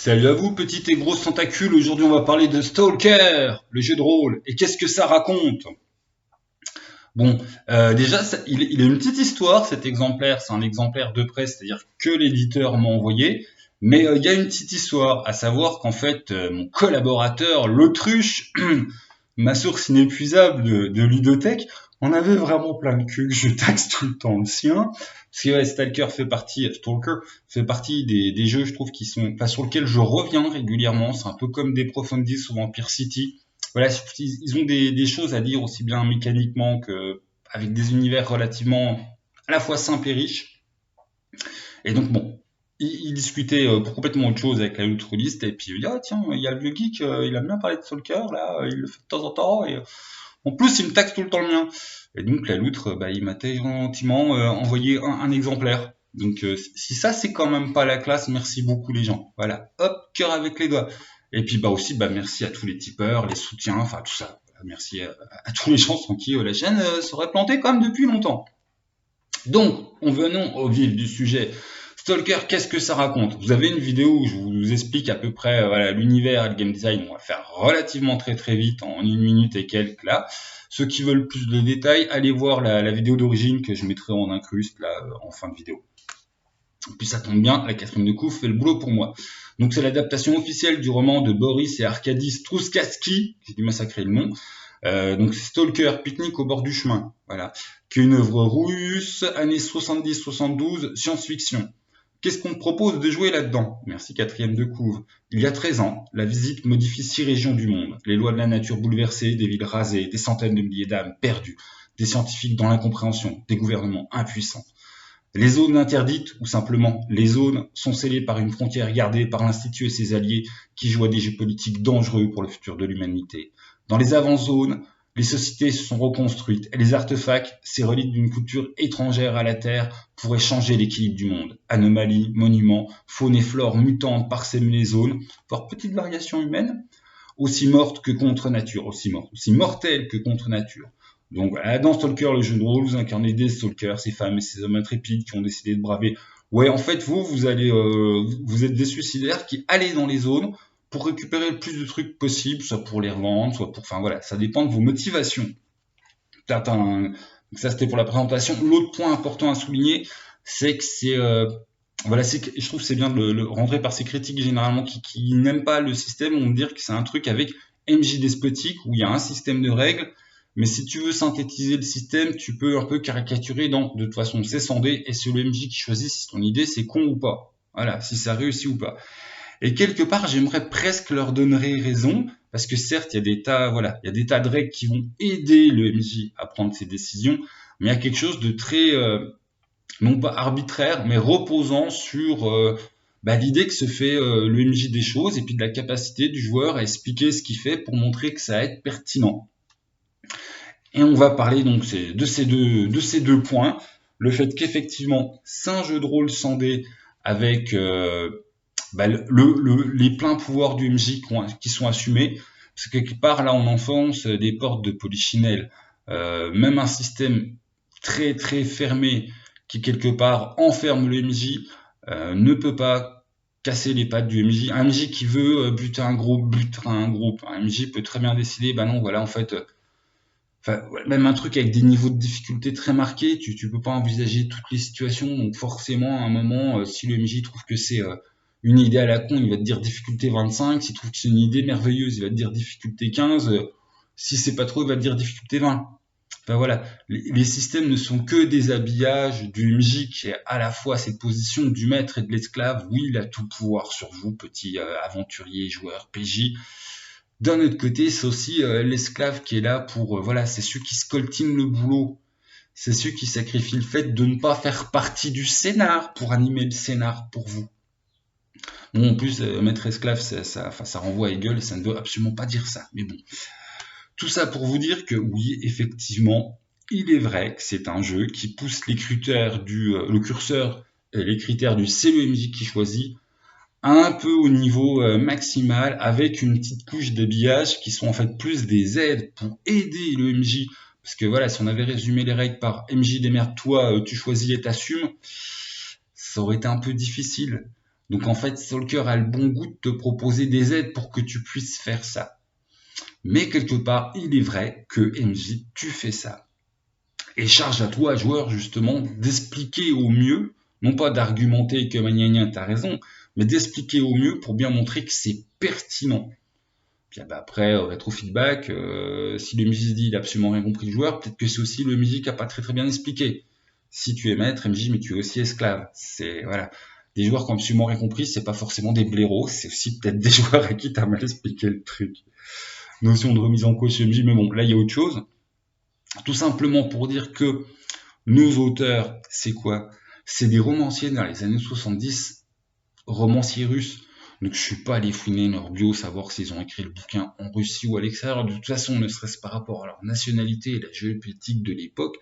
Salut à vous, petites et grosses tentacules. Aujourd'hui, on va parler de Stalker, le jeu de rôle. Et qu'est-ce que ça raconte? Bon, déjà, il a une petite histoire, cet exemplaire. C'est un exemplaire de presse, c'est-à-dire que l'éditeur m'a envoyé. Mais il y a une petite histoire, à savoir qu'en fait, mon collaborateur, l'autruche, ma source inépuisable de ludothèque, on avait vraiment plein de cul, que je taxe tout le temps le sien. Parce que ouais, Stalker fait partie des jeux, je trouve, enfin, sur lesquels je reviens régulièrement. C'est un peu comme des Profundis ou Vampire City. Voilà, ils ont des choses à dire aussi bien mécaniquement que avec des univers relativement à la fois simples et riches. Et donc bon, il discutait pour complètement autre chose avec la loutre liste, et puis il dit ah tiens, il y a le vieux geek, il a bien parlé de Stalker là, il le fait de temps en temps, et en plus il me taxe tout le temps le mien. Et donc la loutre, il m'a très gentiment envoyé un exemplaire. Donc si ça c'est quand même pas la classe, merci beaucoup les gens. Voilà, hop, cœur avec les doigts. Et puis aussi merci à tous les tipeurs, les soutiens, enfin tout ça. Merci à tous les gens sans qui la chaîne serait plantée comme depuis longtemps. Donc, venons au vif du sujet. Stalker, qu'est-ce que ça raconte? Vous avez une vidéo où je vous explique à peu près voilà, l'univers et le game design. On va faire relativement très vite, en 1 minute et quelques là. Ceux qui veulent plus de détails, allez voir la vidéo d'origine que je mettrai en incruste là, en fin de vidéo. Et puis ça tombe bien, la quatrième de couve fait le boulot pour moi. Donc c'est l'adaptation officielle du roman de Boris et Arkady Strugatsky, j'ai dû massacrer le nom. Donc Stalker, pique-nique au bord du chemin, voilà, qui est une œuvre russe, années 70-72, science-fiction. Qu'est-ce qu'on te propose de jouer là-dedans? Merci quatrième de couve. Il y a 13 ans, la visite modifie 6 régions du monde. Les lois de la nature bouleversées, des villes rasées, des centaines de milliers d'âmes perdues, des scientifiques dans l'incompréhension, des gouvernements impuissants. Les zones interdites, ou simplement les zones, sont scellées par une frontière gardée par l'Institut et ses alliés qui jouent à des jeux politiques dangereux pour le futur de l'humanité. Dans les avant-zones, les sociétés se sont reconstruites et les artefacts, ces reliques d'une culture étrangère à la Terre, pourraient changer l'équilibre du monde. Anomalies, monuments, faune et flore mutantes parsèment les zones, voire petites variations humaines, aussi mortes que contre nature, aussi mortelles que contre nature. Donc voilà, dans Stalker, le jeu de rôle, vous incarnez des stalkers, ces femmes et ces hommes intrépides qui ont décidé de braver. Ouais, en fait, vous êtes des suicidaires qui allez dans les zones pour récupérer le plus de trucs possible, soit pour les revendre, soit pour, enfin voilà, ça dépend de vos motivations. Donc ça c'était pour la présentation. L'autre point important à souligner, c'est que je trouve que c'est bien de le rentrer par ces critiques généralement qui n'aiment pas le système, on me dire que c'est un truc avec MJ despotique où il y a un système de règles. Mais si tu veux synthétiser le système, tu peux un peu caricaturer de toute façon, c'est scindé et c'est le MJ qui choisit si ton idée c'est con ou pas. Voilà, si ça réussit ou pas. Et quelque part, j'aimerais presque leur donner raison, parce que certes, il y a des tas de règles qui vont aider le MJ à prendre ses décisions, mais il y a quelque chose de très, non pas arbitraire, mais reposant sur l'idée que se fait le MJ des choses et puis de la capacité du joueur à expliquer ce qu'il fait pour montrer que ça va être pertinent. Et on va parler donc de ces deux points. Le fait qu'effectivement, c'est un jeu de rôle scindé avec les pleins pouvoirs du MJ qui sont assumés. Parce que quelque part, là, on enfonce des portes de polichinelle. Même un système très fermé qui, quelque part, enferme le MJ ne peut pas casser les pattes du MJ. Un MJ qui veut buter un groupe, butera un groupe. Un MJ peut très bien décider, non, voilà, en fait... même un truc avec des niveaux de difficulté très marqués, tu peux pas envisager toutes les situations, donc forcément, à un moment, si le MJ trouve que c'est une idée à la con, il va te dire difficulté 25, s'il trouve que c'est une idée merveilleuse, il va te dire difficulté 15, si c'est pas trop, il va te dire difficulté 20. Enfin voilà, les systèmes ne sont que des habillages du MJ qui est à la fois cette position du maître et de l'esclave. Oui, il a tout pouvoir sur vous, petit aventurier, joueur, PJ. D'un autre côté, c'est aussi l'esclave qui est là pour... c'est ceux qui scoltinent le boulot. C'est ceux qui sacrifient le fait de ne pas faire partie du scénar pour animer le scénar pour vous. Bon, en plus, maître esclave, ça renvoie à Hegel, ça ne veut absolument pas dire ça. Mais bon, tout ça pour vous dire que oui, effectivement, il est vrai que c'est un jeu qui pousse le curseur et les critères du c'est le MJ qui choisit un peu au niveau maximal avec une petite couche d'habillage qui sont en fait plus des aides pour aider le MJ. Parce que voilà, si on avait résumé les règles par MJ démerde-toi, tu choisis et t'assumes, ça aurait été un peu difficile. Donc en fait, Stalker a le bon goût de te proposer des aides pour que tu puisses faire ça. Mais quelque part, il est vrai que MJ, tu fais ça. Et charge à toi, joueur, justement, d'expliquer au mieux, non pas d'argumenter que gna t'as raison, mais d'expliquer au mieux pour bien montrer que c'est pertinent. Puis bah, après, rétro-feedback, si le MJ dit il a absolument rien compris le joueur, peut-être que c'est aussi le MJ qui a pas très très bien expliqué. Si tu es maître, MJ, mais tu es aussi esclave. C'est, voilà. Des joueurs qui ont absolument rien compris, c'est pas forcément des blaireaux, c'est aussi peut-être des joueurs à qui t'as mal expliqué le truc. Notion de remise en cause chez MJ, mais bon, là il y a autre chose. Tout simplement pour dire que nos auteurs, c'est quoi? C'est des romanciers dans les années 70, romanciers russes. Donc je suis pas allé fouiner leur bio, savoir s'ils ont écrit le bouquin en Russie ou à l'extérieur. De toute façon, ne serait-ce par rapport à leur nationalité et la géopolitique de l'époque,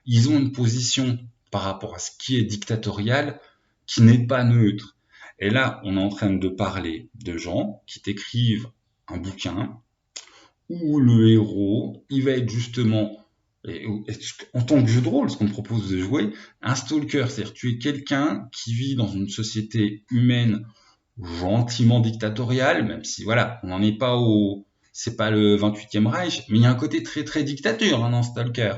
ils ont une position par rapport à ce qui est dictatorial qui n'est pas neutre. Et là, on est en train de parler de gens qui t'écrivent un bouquin où le héros, il va être justement, en tant que jeu de rôle, ce qu'on te propose de jouer, un stalker, c'est-à-dire tu es quelqu'un qui vit dans une société humaine gentiment dictatoriale, même si voilà, on n'en est pas c'est pas le 28e Reich, mais il y a un côté très très dictature dans Stalker.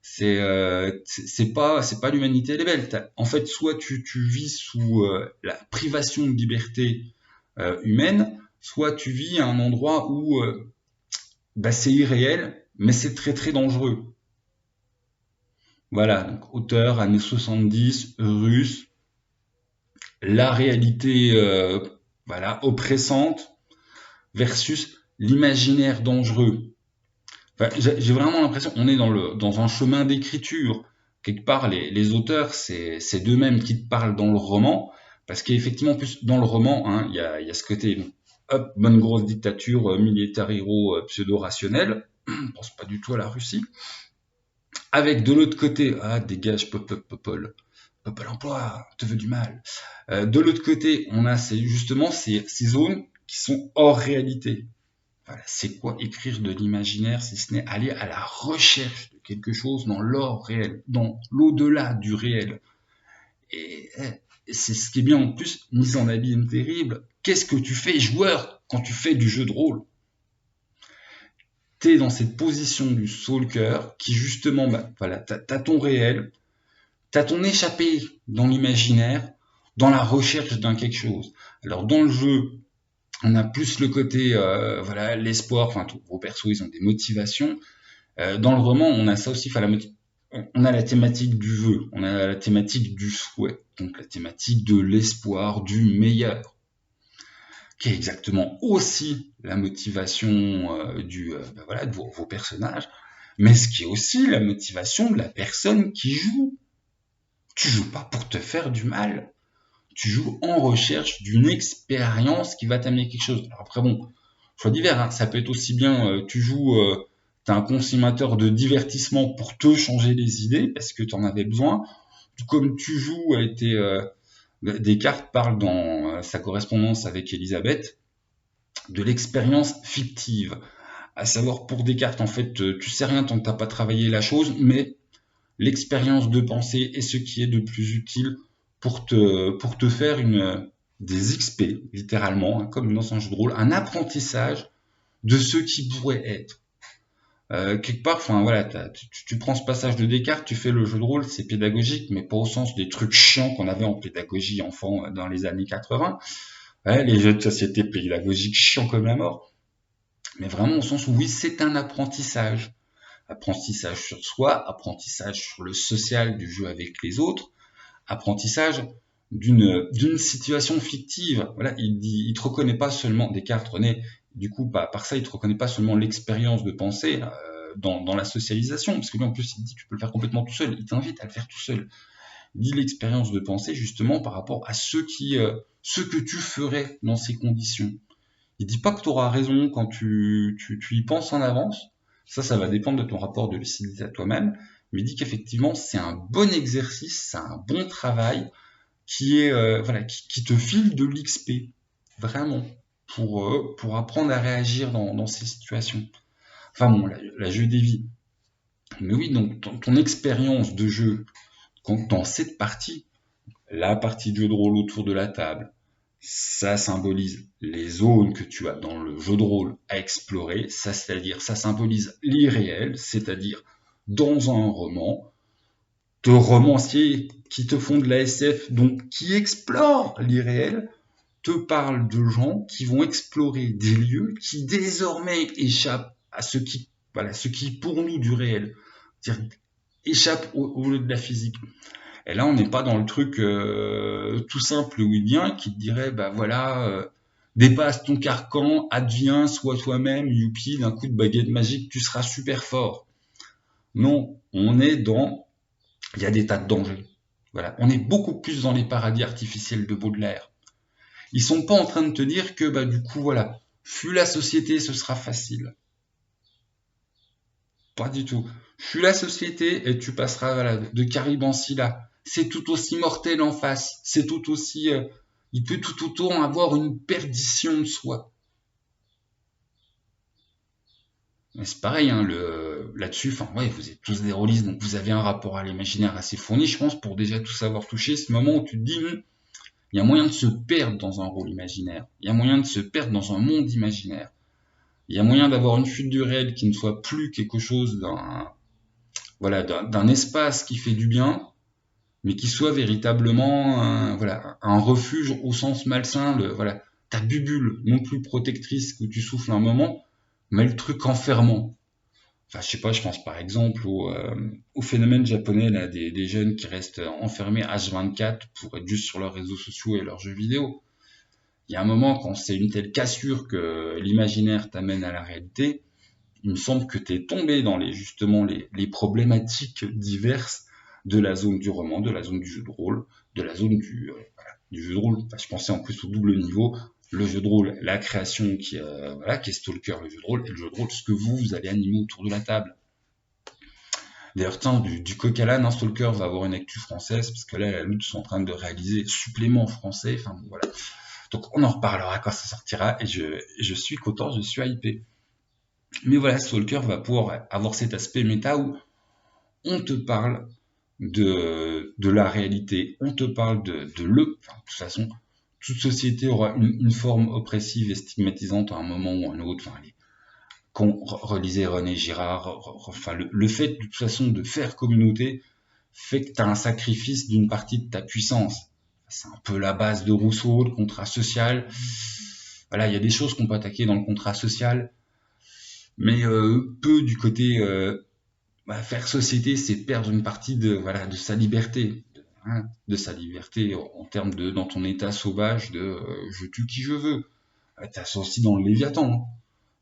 C'est pas l'humanité elle est belle. En fait, soit tu vis sous la privation de liberté humaine, soit tu vis à un endroit où bah, c'est irréel, mais c'est très très dangereux. Voilà, donc auteur, années 70, russe, la réalité voilà, oppressante versus l'imaginaire dangereux. Enfin, j'ai vraiment l'impression qu'on est dans un chemin d'écriture. Quelque part, les auteurs, c'est d'eux-mêmes qui te parlent dans le roman, parce qu'effectivement, plus dans le roman, hein, y a ce côté, hop, bonne grosse dictature, militaire héros, pseudo-rationnel, on pense pas du tout à la Russie. Avec de l'autre côté, ah, dégage, Popol emploi, te veut du mal. De l'autre côté, on a justement ces zones qui sont hors réalité. Voilà, c'est quoi écrire de l'imaginaire si ce n'est aller à la recherche de quelque chose dans l'hors réel, dans l'au-delà du réel. Et c'est ce qui est bien en plus, mise en abîme terrible. Qu'est-ce que tu fais, joueur, quand tu fais du jeu de rôle? T'es dans cette position du stalker qui justement, bah, voilà, t'as ton réel, t'as ton échappé dans l'imaginaire, dans la recherche d'un quelque chose. Alors dans le jeu, on a plus le côté, voilà, l'espoir. Enfin, tous vos persos, ils ont des motivations. Dans le roman, on a ça aussi. Enfin, on a la thématique du vœu, on a la thématique du souhait, donc la thématique de l'espoir du meilleur, qui est exactement aussi la motivation ben voilà, de vos personnages, mais ce qui est aussi la motivation de la personne qui joue. Tu joues pas pour te faire du mal. Tu joues en recherche d'une expérience qui va t'amener quelque chose. Alors après, bon, choix divers, hein, ça peut être aussi bien, tu joues, t'es un consommateur de divertissement pour te changer les idées, parce que tu en avais besoin, comme tu joues, Descartes parle dans sa correspondance avec Elisabeth de l'expérience fictive. À savoir, pour Descartes, en fait, tu sais rien tant que t'as pas travaillé la chose, mais l'expérience de pensée est ce qui est de plus utile pour te faire des XP, littéralement, hein, comme dans un jeu de rôle, un apprentissage de ce qui pourrait être. Quelque part, enfin voilà, tu prends ce passage de Descartes, tu fais le jeu de rôle, c'est pédagogique, mais pas au sens des trucs chiants qu'on avait en pédagogie enfant dans les années 80. Ouais, les jeux de société pédagogiques chiants comme la mort. Mais vraiment au sens où oui, c'est un apprentissage. Apprentissage sur soi, apprentissage sur le social du jeu avec les autres, apprentissage d'une situation fictive. Voilà, il te reconnaît pas seulement, Descartes René, du coup par ça il te reconnaît pas seulement l'expérience de pensée dans la socialisation, parce que lui en plus il te dit que tu peux le faire complètement tout seul, il t'invite à le faire tout seul. Il dit l'expérience de pensée justement par rapport à ce que tu ferais dans ces conditions. Il dit pas que tu auras raison quand tu y penses en avance, ça va dépendre de ton rapport de lucidité à toi-même, mais il dit qu'effectivement c'est un bon exercice, c'est un bon travail qui est voilà, qui te file de l'XP, vraiment, pour apprendre à réagir dans ces situations. Enfin bon, la jeu des vies. Mais oui, donc ton expérience de jeu dans cette partie, la partie de jeu de rôle autour de la table, Ça symbolise les zones que tu as dans le jeu de rôle à explorer, ça c'est-à-dire ça symbolise l'irréel, c'est-à-dire dans un roman, de romanciers qui te font de la SF, donc qui explorent l'irréel, te parlent de gens qui vont explorer des lieux qui désormais échappent à ce qui, voilà, ce qui pour nous du réel, c'est-à-dire échappe au lieu de la physique. Et là, on n'est pas dans le truc tout simple willien qui te dirait, bah voilà, dépasse ton carcan, adviens, sois toi-même, youpi, d'un coup de baguette magique, tu seras super fort. Non, on est dans, il y a des tas de dangers. Voilà, on est beaucoup plus dans les paradis artificiels de Baudelaire. Ils sont pas en train de te dire que, bah du coup, voilà, fuis la société, ce sera facile. Pas du tout. Fuis la société et tu passeras voilà, de Caribansila. C'est tout aussi mortel en face. C'est tout aussi. Il peut tout autant avoir une perdition de soi. Mais c'est pareil, hein, là-dessus, enfin, ouais, vous êtes tous des rôlistes, donc vous avez un rapport à l'imaginaire assez fourni, je pense, pour déjà tous avoir touché ce moment où tu te dis, il y a moyen de se perdre dans un rôle imaginaire. Il y a moyen de se perdre dans un monde imaginaire. Il y a moyen d'avoir une fuite du réel qui ne soit plus quelque chose voilà, d'un espace qui fait du bien, mais qui soit véritablement voilà, un refuge au sens malsain, voilà, ta bubule non plus protectrice où tu souffles un moment, mais le truc enfermant. Enfin, je sais pas, je pense par exemple au phénomène japonais là, des jeunes qui restent enfermés H24 pour être juste sur leurs réseaux sociaux et leurs jeux vidéo. Il y a un moment, quand c'est une telle cassure que l'imaginaire t'amène à la réalité, il me semble que tu es tombé dans justement les problématiques diverses de la zone du roman, de la zone du jeu de rôle, de la zone du jeu de rôle. Enfin, je pensais en plus au double niveau, le jeu de rôle, la création voilà, qui est Stalker, le jeu de rôle, et le jeu de rôle, ce que vous allez animer autour de la table. D'ailleurs, tiens, du coq à l'âne, un Stalker va avoir une actu française, parce que là, la lutte sont en train de réaliser supplément français, enfin bon, voilà. Donc on en reparlera quand ça sortira, et je suis content, je suis hypé. Mais voilà, Stalker va pouvoir avoir cet aspect méta où on te parle de la réalité, on te parle enfin, de toute façon, toute société aura une forme oppressive et stigmatisante à un moment ou à un autre. Enfin, qu'on relisait René Girard, enfin, le fait de toute façon de faire communauté fait que tu as un sacrifice d'une partie de ta puissance. C'est un peu la base de Rousseau, le contrat social. Voilà, il y a des choses qu'on peut attaquer dans le contrat social, mais peu du côté faire société, c'est perdre une partie de voilà de sa liberté, de sa liberté en termes de dans ton état sauvage de je tue qui je veux. T'as ça aussi dans le Léviathan. Hein.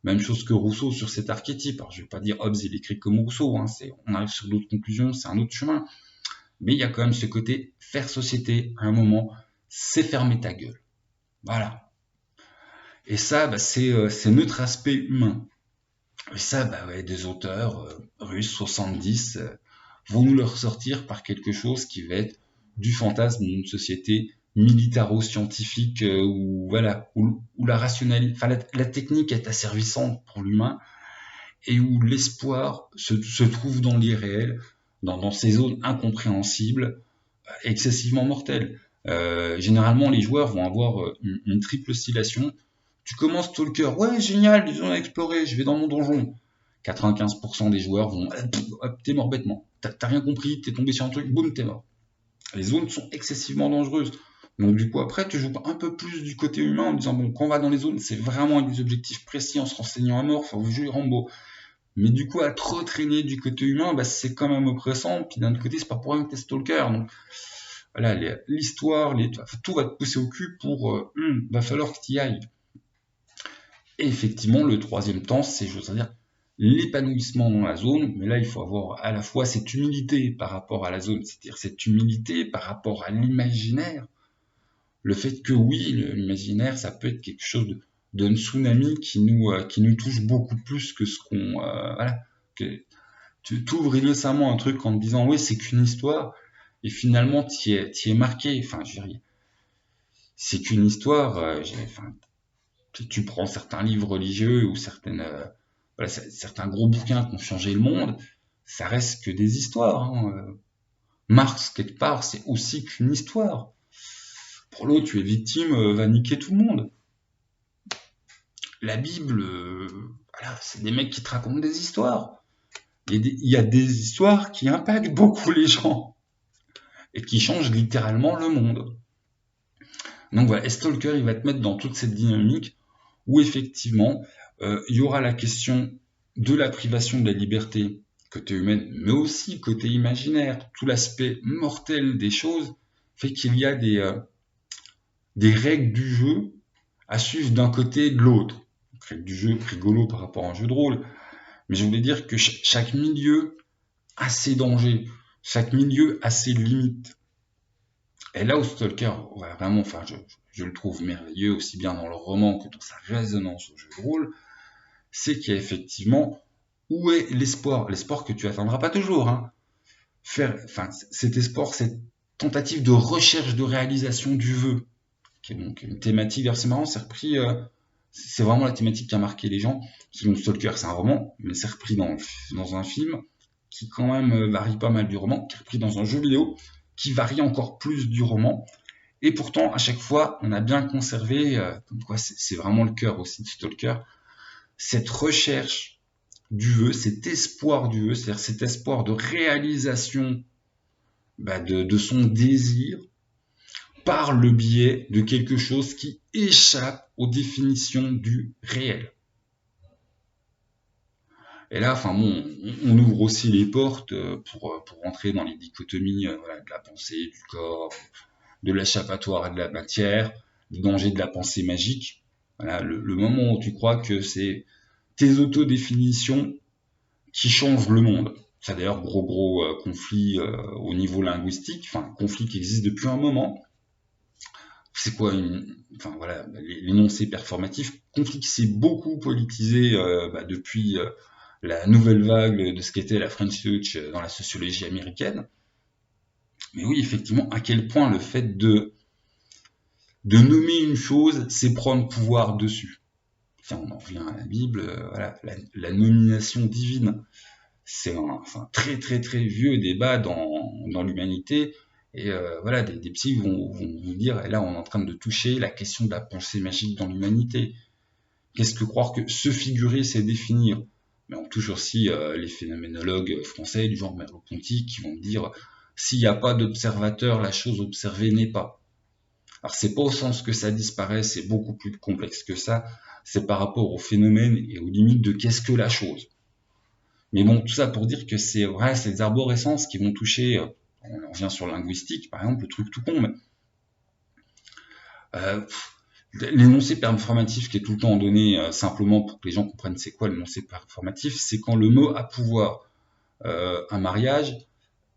Même chose que Rousseau sur cet archétype. Alors je vais pas dire Hobbes il écrit comme Rousseau. Hein, on arrive sur d'autres conclusions, c'est un autre chemin. Mais il y a quand même ce côté faire société à un moment, c'est fermer ta gueule. Voilà. Et ça, c'est notre aspect humain. Et ça, bah ouais, des auteurs russes 70 vont nous le ressortir par quelque chose qui va être du fantasme d'une société militaro-scientifique où voilà où la rationalité, enfin la technique est asservissante pour l'humain et où l'espoir se trouve dans l'irréel, dans ces zones incompréhensibles, excessivement mortelles. Généralement, les joueurs vont avoir une triple oscillation. Tu commences Stalker, ouais génial, des zones à explorer, je vais dans mon donjon. 95% des joueurs vont, t'es mort bêtement. T'as rien compris, t'es tombé sur un truc, boum, t'es mort. Les zones sont excessivement dangereuses. Donc du coup après tu joues un peu plus du côté humain en disant bon quand on va dans les zones c'est vraiment avec des objectifs précis en se renseignant à mort, enfin vous jouez Rambo. Mais du coup à trop traîner du côté humain bah, c'est quand même oppressant, puis d'un autre côté c'est pas pour rien que t'es stalker. Donc voilà, l'histoire, tout va te pousser au cul pour va falloir que tu y ailles. Et effectivement le troisième temps c'est j'ose dire l'épanouissement dans la zone, mais là il faut avoir à la fois cette humilité par rapport à la zone, c'est-à-dire cette humilité par rapport à l'imaginaire, le fait que oui, l'imaginaire, ça peut être quelque chose d'un tsunami qui nous touche beaucoup plus que ce qu'on... voilà, que tu t'ouvres innocemment un truc en te disant oui, c'est qu'une histoire, et finalement, t'y es marqué. Enfin, je veux dire, c'est qu'une histoire. Enfin, tu prends certains livres religieux ou voilà, certains gros bouquins qui ont changé le monde, ça reste que des histoires. Hein. Marx, quelque part, c'est aussi qu'une histoire. Pour l'autre, tu es victime, va niquer tout le monde. La Bible, voilà, c'est des mecs qui te racontent des histoires. Il y a des histoires qui impactent beaucoup les gens et qui changent littéralement le monde. Donc voilà, et Stalker, il va te mettre dans toute cette dynamique où effectivement, il y aura la question de la privation de la liberté côté humaine, mais aussi côté imaginaire. Tout l'aspect mortel des choses fait qu'il y a des règles du jeu à suivre d'un côté et de l'autre. Règles du jeu rigolo par rapport à un jeu de rôle, mais je voulais dire que chaque milieu a ses dangers, chaque milieu a ses limites. Et là où Stalker, ouais, vraiment, enfin, je le trouve merveilleux, aussi bien dans le roman que dans sa résonance au jeu de rôle, c'est qu'il y a effectivement où est l'espoir. L'espoir que tu atteindras pas toujours. Hein. Enfin, cet espoir, cette tentative de recherche de réalisation du vœu, qui est donc une thématique, c'est marrant, c'est repris, c'est vraiment la thématique qui a marqué les gens. Sinon, Stalker, c'est un roman, mais c'est repris dans un film qui quand même varie pas mal du roman, qui est repris dans un jeu vidéo qui varie encore plus du roman. Et pourtant, à chaque fois, on a bien conservé, comme quoi c'est vraiment le cœur aussi de Stalker, cette recherche du vœu, cet espoir du vœu, c'est-à-dire cet espoir de réalisation de son désir par le biais de quelque chose qui échappe aux définitions du réel. Et là, enfin bon, on ouvre aussi les portes pour rentrer dans les dichotomies voilà, de la pensée, du corps, de l'échappatoire et de la matière, des dangers de la pensée magique. Voilà, le moment où tu crois que c'est tes autodéfinitions qui changent le monde. Ça d'ailleurs, gros conflit au niveau linguistique, enfin conflit qui existe depuis un moment. C'est quoi enfin voilà, l'énoncé performatif, conflit qui s'est beaucoup politisé depuis la nouvelle vague de ce qu'était la French Touch dans la sociologie américaine. Mais oui, effectivement, à quel point le fait de nommer une chose, c'est prendre pouvoir dessus. Enfin, on en revient à la Bible, voilà, la nomination divine. C'est un très très très vieux débat dans l'humanité. Et voilà, des psys vont vous dire, et là on est en train de toucher la question de la pensée magique dans l'humanité. Qu'est-ce que croire que se figurer, c'est définir? Mais on touche aussi les phénoménologues français du genre Merleau-Ponty qui vont dire, s'il n'y a pas d'observateur, la chose observée n'est pas. Alors c'est pas au sens que ça disparaît, c'est beaucoup plus complexe que ça. C'est par rapport au phénomène et aux limites de qu'est-ce que la chose. Mais bon, tout ça pour dire que c'est vrai, c'est des arborescences qui vont toucher, on revient sur le linguistique, par exemple, le truc tout con, mais l'énoncé performatif qui est tout le temps donné simplement pour que les gens comprennent c'est quoi l'énoncé performatif, c'est quand le mot a pouvoir. Un mariage,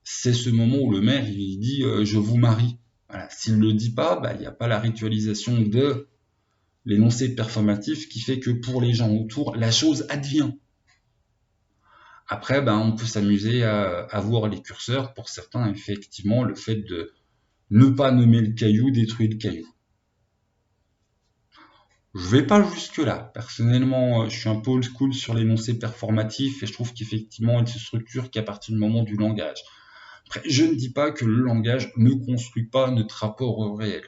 c'est ce moment où le maire il dit je vous marie. Voilà. S'il ne le dit pas, il n'y a pas la ritualisation de l'énoncé performatif qui fait que pour les gens autour, la chose advient. Après, on peut s'amuser à voir les curseurs. Pour certains, effectivement, le fait de ne pas nommer le caillou détruit le caillou. Je vais pas jusque-là. Personnellement, je suis un peu old school sur l'énoncé performatif et je trouve qu'effectivement, il se structure qu'à partir du moment du langage. Après, je ne dis pas que le langage ne construit pas notre rapport au réel.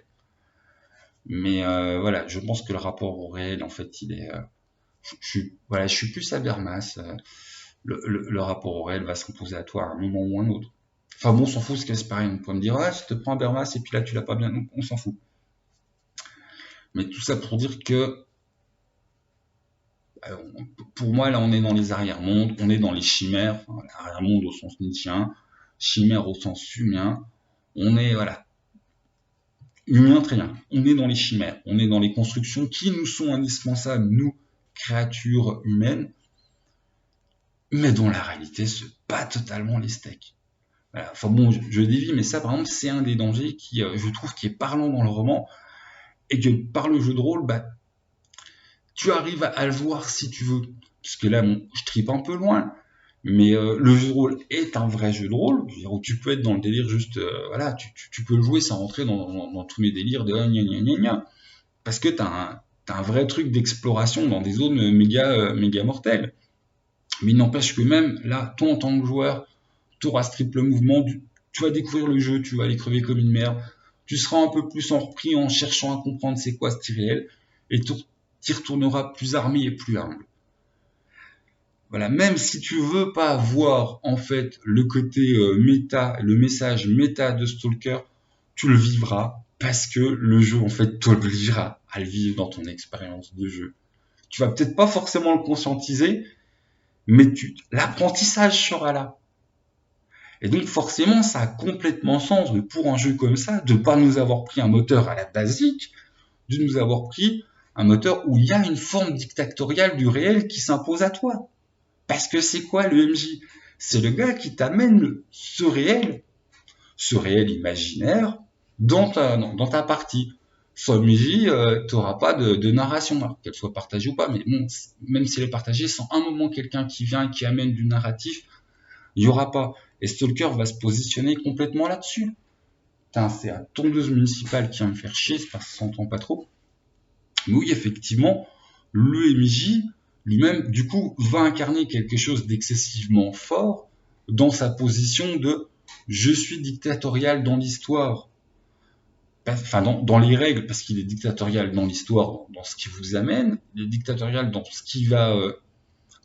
Mais voilà, je pense que le rapport au réel, en fait, il est... je suis plus à Bermas. Le rapport au réel va s'imposer à toi à un moment ou à un autre. Enfin bon, on s'en fout, c'est pareil. On peut me dire, ah, tu te prends un Bermas et puis là, tu l'as pas bien. Donc, on s'en fout. Mais tout ça pour dire que, pour moi, là, on est dans les arrière-mondes, on est dans les chimères, enfin, arrière-monde au sens nietzschéen, chimère au sens humain. On est, voilà, humain très bien. On est dans les chimères, on est dans les constructions qui nous sont indispensables, nous, créatures humaines, mais dont la réalité se bat totalement les steaks. Voilà. Enfin bon, je dévie, mais ça, par exemple, c'est un des dangers qui, je trouve, qui est parlant dans le roman, et que par le jeu de rôle, tu arrives à le voir si tu veux. Parce que là, je tripe un peu loin, mais le jeu de rôle est un vrai jeu de rôle, où tu peux être dans le délire juste, voilà, tu peux le jouer sans rentrer dans tous mes délires de gna gna gna gna. Parce que t'as un vrai truc d'exploration dans des zones méga mortelles. Mais il n'empêche que même là, toi en tant que joueur, tu auras ce triple mouvement, tu vas découvrir le jeu, tu vas aller crever comme une merde, tu seras un peu plus en repris en cherchant à comprendre c'est quoi ce irréel, et tu y retourneras plus armé et plus humble. Voilà, même si tu veux pas voir en fait le côté méta, le message méta de Stalker, tu le vivras parce que le jeu en fait t'obligera à le vivre dans ton expérience de jeu. Tu vas peut-être pas forcément le conscientiser, mais l'apprentissage sera là. Et donc forcément, ça a complètement sens pour un jeu comme ça de pas nous avoir pris un moteur à la basique, de nous avoir pris un moteur où il y a une forme dictatoriale du réel qui s'impose à toi. Parce que c'est quoi le MJ? C'est le gars qui t'amène ce réel imaginaire dans ta partie. Sans MJ, tu n'auras pas de narration, qu'elle soit partagée ou pas, mais bon, même si elle est partagée, sans un moment quelqu'un qui vient et qui amène du narratif, il n'y aura pas. Et Stalker va se positionner complètement là-dessus. C'est la tondeuse municipale qui va me faire chier, c'est parce que ça s'entend pas trop. Mais oui, effectivement, le MJ, lui-même, du coup, va incarner quelque chose d'excessivement fort dans sa position de « je suis dictatorial dans l'histoire ». Enfin, dans les règles, parce qu'il est dictatorial dans l'histoire, dans ce qui vous amène, il est dictatorial dans ce qui va...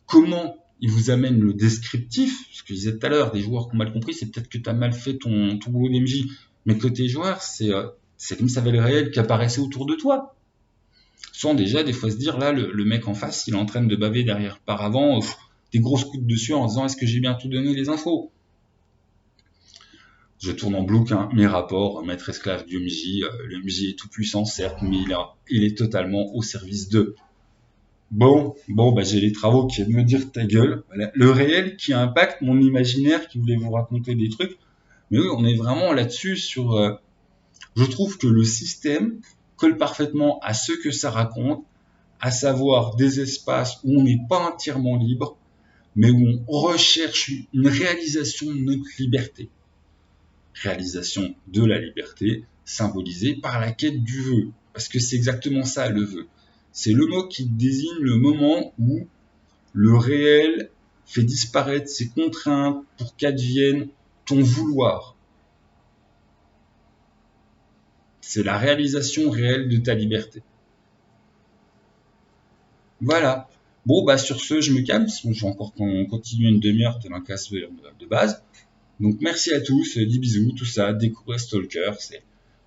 comment il vous amène le descriptif, ce que je disais tout à l'heure, des joueurs qui ont mal compris, c'est peut-être que tu as mal fait ton boulot d'MJ, mais côté joueur, c'est comme ça avait le réel qui apparaissait autour de toi. Sans déjà des fois se dire là le mec en face il est en train de baver derrière par avant, des grosses coups dessus en disant est-ce que j'ai bien tout donné les infos. Je tourne en boucle mes rapports, maître esclave du MJ, le MJ est tout puissant certes, mais il est totalement au service d'eux. Bon, bah j'ai les travaux qui viennent me dire ta gueule. Voilà. Le réel qui impacte mon imaginaire qui voulait vous raconter des trucs. Mais oui, on est vraiment là-dessus sur... je trouve que le système colle parfaitement à ce que ça raconte, à savoir des espaces où on n'est pas entièrement libre, mais où on recherche une réalisation de notre liberté. Réalisation de la liberté symbolisée par la quête du vœu, parce que c'est exactement ça le vœu. C'est le mot qui désigne le moment où le réel fait disparaître ses contraintes pour qu'advienne ton vouloir. C'est la réalisation réelle de ta liberté. Voilà. Bon, bah sur ce, je me calme, sinon je vais encore continuer une demi-heure tel un casse de base. Donc merci à tous, des bisous, tout ça, découvrez Stalker,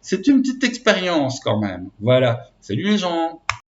c'est une petite expérience quand même. Voilà. Salut les gens!